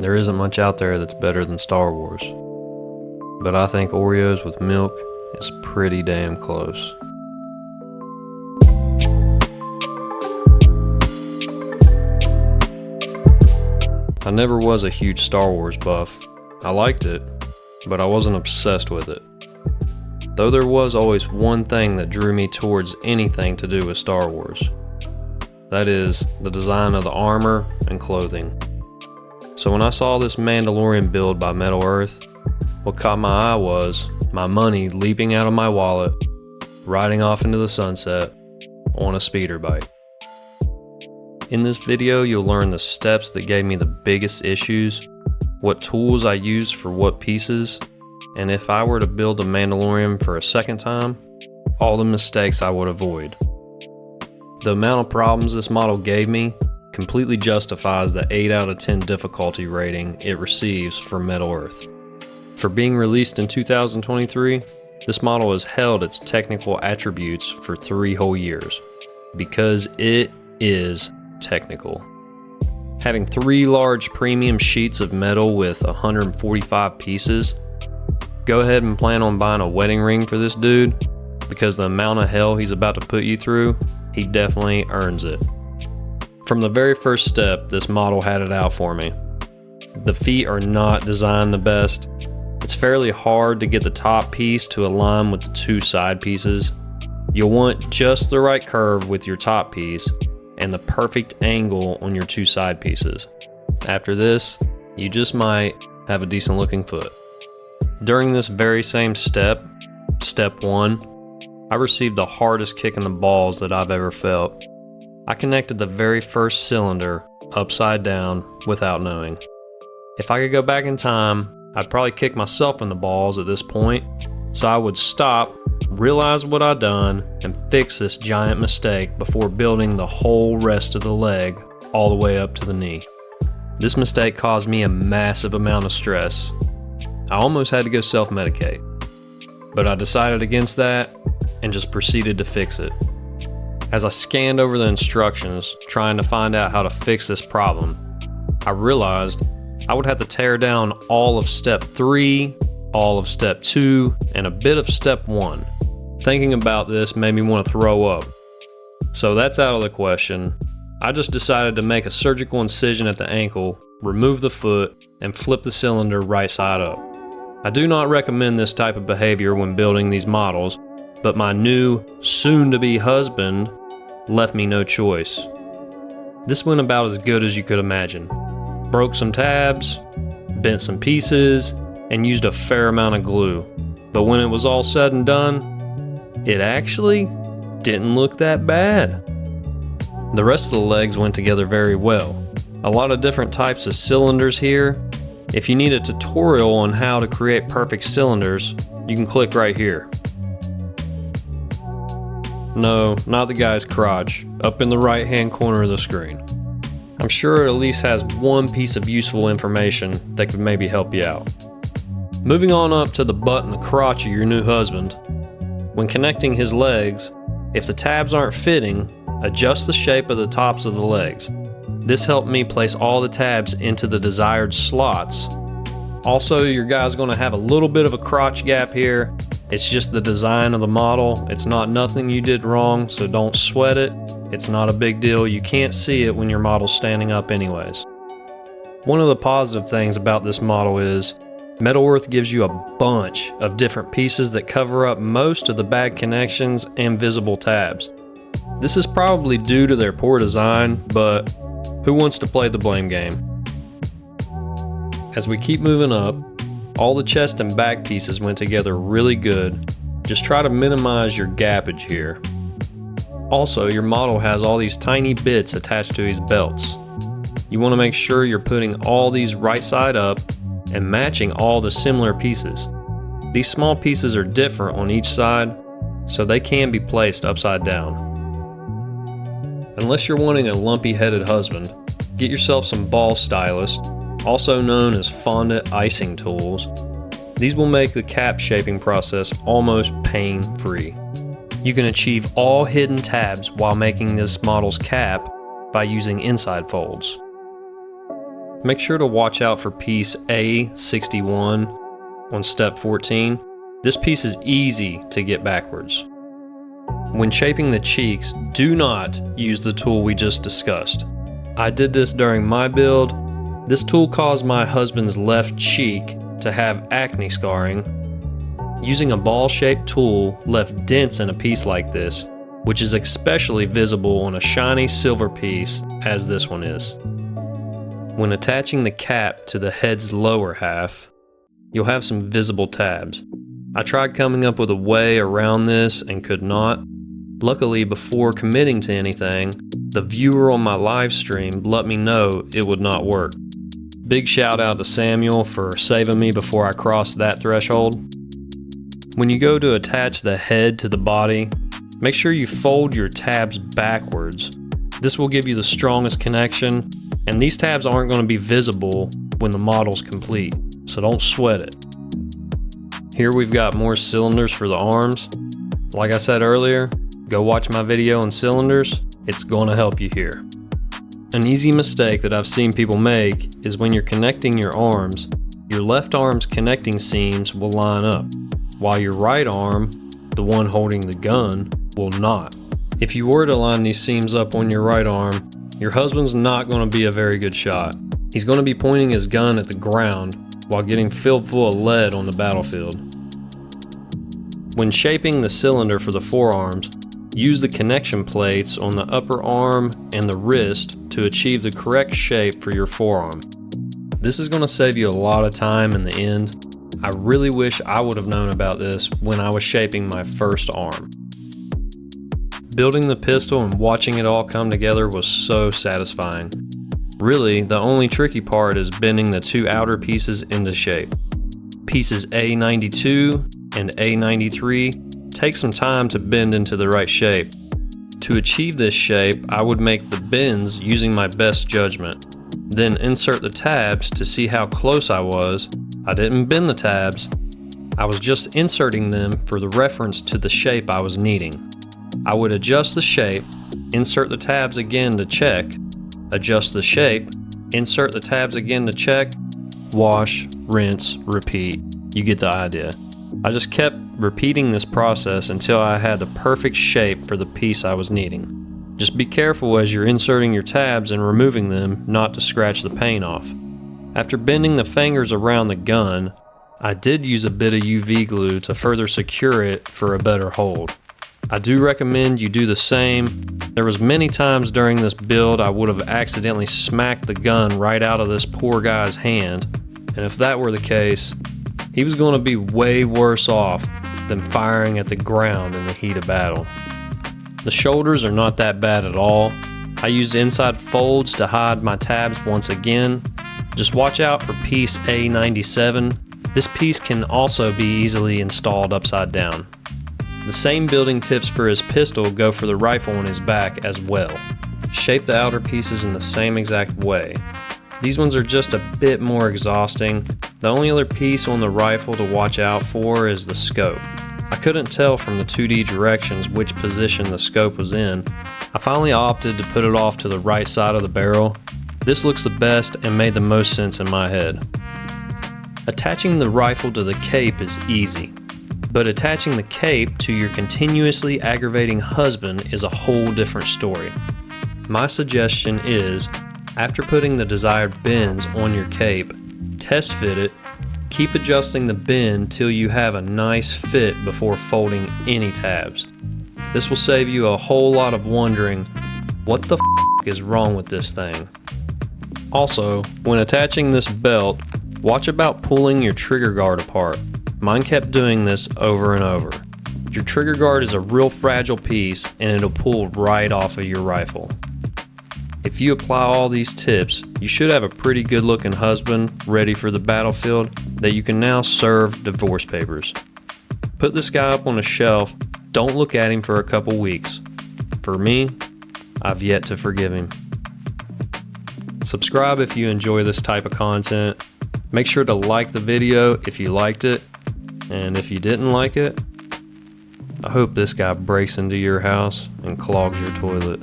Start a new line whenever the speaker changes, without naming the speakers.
There isn't much out there that's better than Star Wars. But I think Oreos with milk is pretty damn close. I never was a huge Star Wars buff. I liked it, but I wasn't obsessed with it. Though there was always one thing that drew me towards anything to do with Star Wars. That is, the design of the armor and clothing. So when I saw this Mandalorian build by Metal Earth, what caught my eye was my money leaping out of my wallet, riding off into the sunset on a speeder bike. In this video, you'll learn the steps that gave me the biggest issues, what tools I used for what pieces, and if I were to build a Mandalorian for a second time, all the mistakes I would avoid. The amount of problems this model gave me completely justifies the 8 out of 10 difficulty rating it receives from Metal Earth. For being released in 2023, this model has held its technical attributes for 3 whole years, because it is technical. Having 3 large premium sheets of metal with 145 pieces, go ahead and plan on buying a wedding ring for this dude, because the amount of hell he's about to put you through, he definitely earns it. From the very first step, this model had it out for me. The feet are not designed the best. It's fairly hard to get the top piece to align with the 2 side pieces. You'll want just the right curve with your top piece and the perfect angle on your 2 side pieces. After this, you just might have a decent looking foot. During this very same step, step 1, I received the hardest kick in the balls that I've ever felt. I connected the very first cylinder upside down without knowing. If I could go back in time, I'd probably kick myself in the balls at this point, so I would stop, realize what I'd done, and fix this giant mistake before building the whole rest of the leg all the way up to the knee. This mistake caused me a massive amount of stress. I almost had to go self-medicate, but I decided against that and just proceeded to fix it. As I scanned over the instructions trying to find out how to fix this problem, I realized I would have to tear down all of step 3, all of step 2, and a bit of step 1. Thinking about this made me want to throw up. So that's out of the question. I just decided to make a surgical incision at the ankle, remove the foot, and flip the cylinder right side up. I do not recommend this type of behavior when building these models, but my new, soon-to-be husband left me no choice. This went about as good as you could imagine. Broke some tabs, bent some pieces, and used a fair amount of glue. But when it was all said and done, it actually didn't look that bad. The rest of the legs went together very well. A lot of different types of cylinders here. If you need a tutorial on how to create perfect cylinders, you can click right here. No, not the guy's crotch, up in the right hand corner of the screen. I'm sure it at least has one piece of useful information that could maybe help you out. Moving on up to the butt and the crotch of your new husband. When connecting his legs, if the tabs aren't fitting, adjust the shape of the tops of the legs. This helped me place all the tabs into the desired slots. Also, your guy's going to have a little bit of a crotch gap here. It's just the design of the model. It's not nothing you did wrong, so don't sweat it. It's not a big deal. You can't see it when your model's standing up anyways. One of the positive things about this model is Metal Earth gives you a bunch of different pieces that cover up most of the bad connections and visible tabs. This is probably due to their poor design, but who wants to play the blame game? As we keep moving up, all the chest and back pieces went together really good. Just try to minimize your gappage here. Also, your model has all these tiny bits attached to his belts. You want to make sure you're putting all these right side up and matching all the similar pieces. These small pieces are different on each side, so they can be placed upside down. Unless you're wanting a lumpy-headed husband, get yourself some ball stylus, also known as fondant icing tools. These will make the cap shaping process almost pain-free. You can achieve all hidden tabs while making this model's cap by using inside folds. Make sure to watch out for piece A61 on step 14. This piece is easy to get backwards. When shaping the cheeks, do not use the tool we just discussed. I did this during my build. This tool caused my husband's left cheek to have acne scarring. Using a ball-shaped tool left dents in a piece like this, which is especially visible on a shiny silver piece as this one is. When attaching the cap to the head's lower half, you'll have some visible tabs. I tried coming up with a way around this and could not. Luckily, before committing to anything, the viewer on my live stream let me know it would not work. Big shout out to Samuel for saving me before I crossed that threshold. When you go to attach the head to the body, make sure you fold your tabs backwards. This will give you the strongest connection, and these tabs aren't going to be visible when the model's complete, so don't sweat it. Here we've got more cylinders for the arms. Like I said earlier, go watch my video on cylinders, it's going to help you here. An easy mistake that I've seen people make is when you're connecting your arms, your left arm's connecting seams will line up, while your right arm, the one holding the gun, will not. If you were to line these seams up on your right arm, your husband's not going to be a very good shot. He's going to be pointing his gun at the ground while getting filled full of lead on the battlefield. When shaping the cylinder for the forearms, use the connection plates on the upper arm and the wrist to achieve the correct shape for your forearm. This is going to save you a lot of time in the end. I really wish I would have known about this when I was shaping my first arm. Building the pistol and watching it all come together was so satisfying. Really, the only tricky part is bending the two outer pieces into shape. Pieces A92 and A93 take some time to bend into the right shape. To achieve this shape, I would make the bends using my best judgment. Then insert the tabs to see how close I was. I didn't bend the tabs. I was just inserting them for the reference to the shape I was needing. I would adjust the shape, insert the tabs again to check, adjust the shape, insert the tabs again to check, wash, rinse, repeat. You get the idea. I just kept repeating this process until I had the perfect shape for the piece I was needing. Just be careful as you're inserting your tabs and removing them not to scratch the paint off. After bending the fingers around the gun, I did use a bit of UV glue to further secure it for a better hold. I do recommend you do the same. There was many times during this build I would have accidentally smacked the gun right out of this poor guy's hand, and if that were the case, he was going to be way worse off than firing at the ground in the heat of battle. The shoulders are not that bad at all. I used inside folds to hide my tabs once again. Just watch out for piece A97. This piece can also be easily installed upside down. The same building tips for his pistol go for the rifle on his back as well. Shape the outer pieces in the same exact way. These ones are just a bit more exhausting. The only other piece on the rifle to watch out for is the scope. I couldn't tell from the 2D directions which position the scope was in. I finally opted to put it off to the right side of the barrel. This looks the best and made the most sense in my head. Attaching the rifle to the cape is easy, but attaching the cape to your continuously aggravating husband is a whole different story. My suggestion is, after putting the desired bends on your cape, test fit it, keep adjusting the bend till you have a nice fit before folding any tabs. This will save you a whole lot of wondering, what the f is wrong with this thing? Also, when attaching this belt, watch about pulling your trigger guard apart. Mine kept doing this over and over. Your trigger guard is a real fragile piece and it'll pull right off of your rifle. If you apply all these tips, you should have a pretty good looking husband ready for the battlefield that you can now serve divorce papers. Put this guy up on a shelf, don't look at him for a couple weeks. For me, I've yet to forgive him. Subscribe if you enjoy this type of content. Make sure to like the video if you liked it. And if you didn't like it, I hope this guy breaks into your house and clogs your toilet.